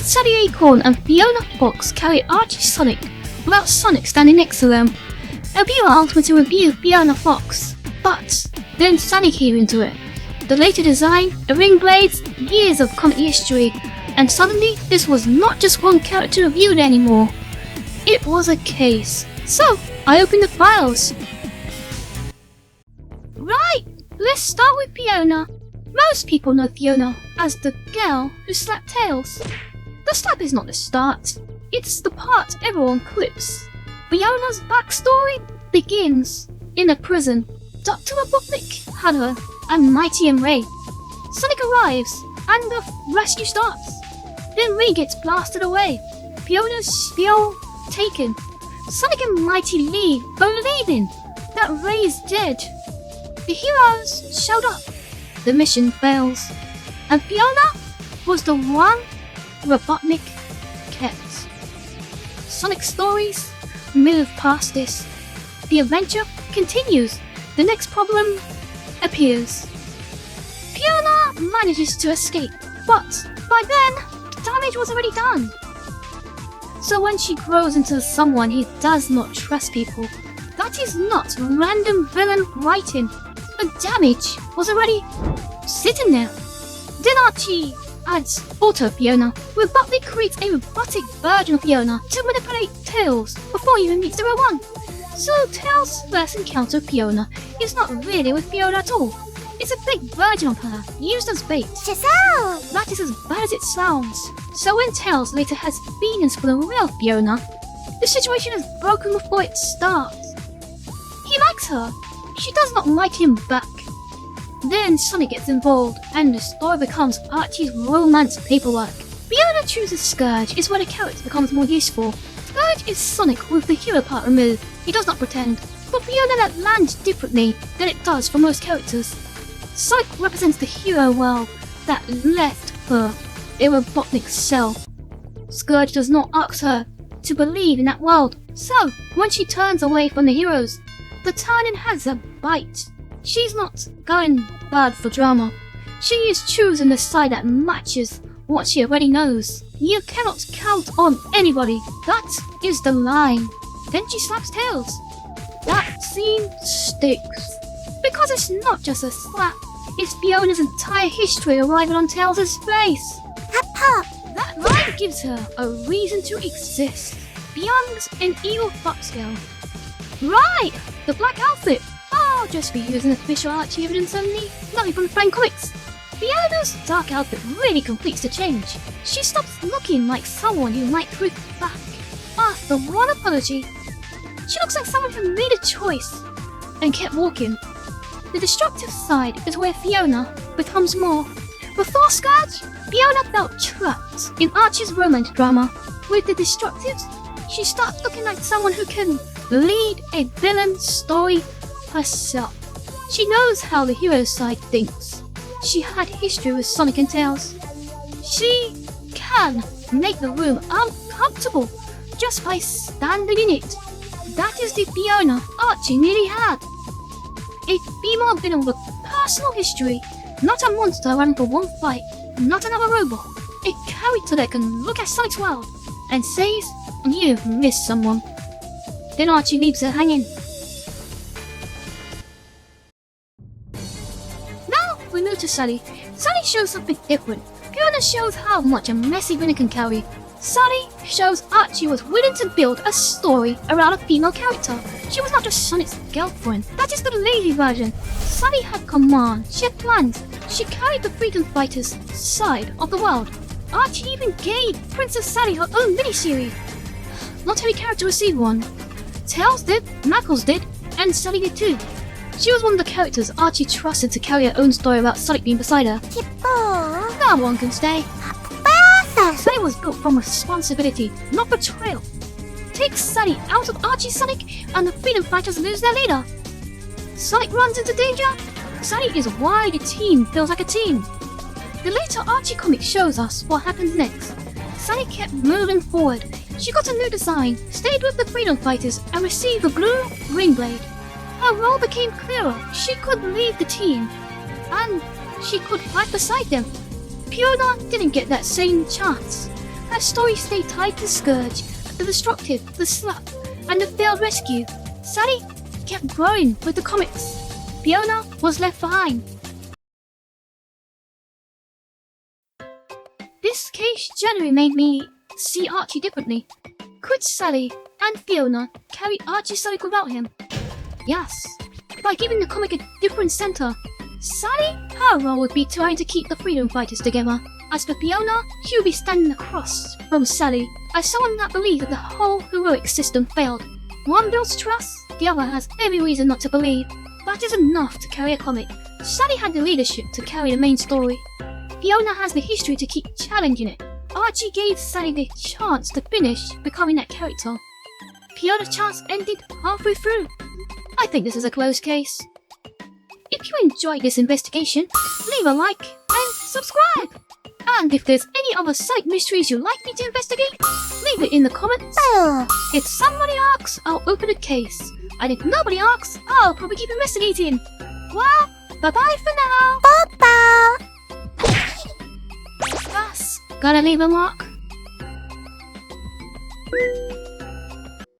Sally Acorn and Fiona Fox carry Archie Sonic without Sonic standing next to them. A viewer asked me to review Fiona Fox, but then Sally came into it. The later design, the ring blades, years of comic history, and suddenly this was not just one character reviewed anymore. It was a case. So I opened the files. Right, let's start with Fiona. Most people know Fiona as the girl who slapped tails. The slap is not the start, it's the part everyone clips. Fiona's backstory begins in a prison. Dr. Robotnik had her, and Mighty and Ray. Sonic arrives, and the rescue starts. Then Ray gets blasted away. Fiona's spiel taken. Sonic and Mighty leave, believing that Ray is dead. The heroes showed up. The mission fails, and Fiona was the one Robotnik kept. Sonic stories move past this. The adventure continues. The next problem appears. Fiona manages to escape, but by then, the damage was already done. So when she grows into someone who does not trust people, that is not random villain writing. The damage was already sitting there. Then Archie adds Auto Fiona. Robotnik creates a robotic version of Fiona to manipulate Tails before he even meets 01. So Tails' first encounter with Fiona is not really with Fiona at all. It's a big version of her, used as bait. That is as bad as it sounds. So when Tails later has feelings for the real Fiona, the situation is broken before it starts. He likes her. She does not like him back. Then Sonic gets involved, and the story becomes Archie's romance paperwork. Fiona chooses Scourge is where the character becomes more useful. Scourge is Sonic with the hero part removed. He does not pretend. But Fiona that lands differently than it does for most characters. Sonic represents the hero world that left her a Robotnik cell. Scourge does not ask her to believe in that world. So, when she turns away from the heroes, the turning has a bite. She's not going bad for drama. She is choosing the side that matches what she already knows. You cannot count on anybody. That is the line. Then she slaps Tails. That scene sticks. Because it's not just a slap, it's Fiona's entire history arriving on Tails' face. That line gives her a reason to exist. Beyond an evil fox girl. Right! The black outfit! I'll just be using official Archie evidence only, nothing from the Frank comics. Fiona's dark outfit really completes the change. She stops looking like someone who might prove back. After one apology, she looks like someone who made a choice and kept walking. The destructive side is where Fiona becomes more. Before Scourge, Fiona felt trapped in Archie's romance drama. With the destructives, she starts looking like someone who can lead a villain story herself. She knows how the hero side thinks. She had history with Sonic and Tails. She can make the room uncomfortable just by standing in it. That is the Fiona Archie nearly had. A female villain with personal history, not a monster running for one fight, not another robot. A character that can look at Sonic's world and says, "You've missed someone." Then Archie leaves her hanging. Now we move to Sally. Sally shows something different. Fiona shows how much a messy villain can carry. Sally shows Archie was willing to build a story around a female character. She was not just Sonic's girlfriend. That is the lazy version. Sally had command. She had plans. She carried the freedom fighters' side of the world. Archie even gave Princess Sally her own miniseries. Not every character received one. Tails did, Knuckles did, and Sally did too. She was one of the characters Archie trusted to carry her own story about Sonic being beside her. No one can stay. Sally was built from responsibility, not betrayal. Take Sally out of Archie Sonic and the freedom fighters lose their leader. Sonic runs into danger. Sally is why the team feels like a team. The later Archie comic shows us what happens next. Sally kept moving forward. She got a new design, stayed with the freedom fighters, and received a blue ring blade. Her role became clearer. She could lead the team, and she could fight beside them. Fiona didn't get that same chance. Her That story stayed tied to Scourge, the destructive, the slap, and the failed rescue. Sally kept growing with the comics. Fiona was left behind. This case generally made me see Archie differently. Could Sally and Fiona carry Archie Sonic without him? Yes, by giving the comic a different center. Sally, her role would be trying to keep the freedom fighters together. As for Fiona, she would be standing across from Sally as someone that believed that the whole heroic system failed. One builds trust, the other has every reason not to believe. That is enough to carry a comic. Sally had the leadership to carry the main story. Fiona has the history to keep challenging it. Archie gave Sally the chance to finish becoming that character. Fiona's chance ended halfway through. I think this is a closed case. If you enjoyed this investigation, leave a like and subscribe. And if there's any other Sonic mysteries you'd like me to investigate, leave it in the comments. If somebody asks, I'll open a case. And if nobody asks, I'll probably keep investigating. Well, bye-bye for now. Bye-bye. That's gotta leave a mark.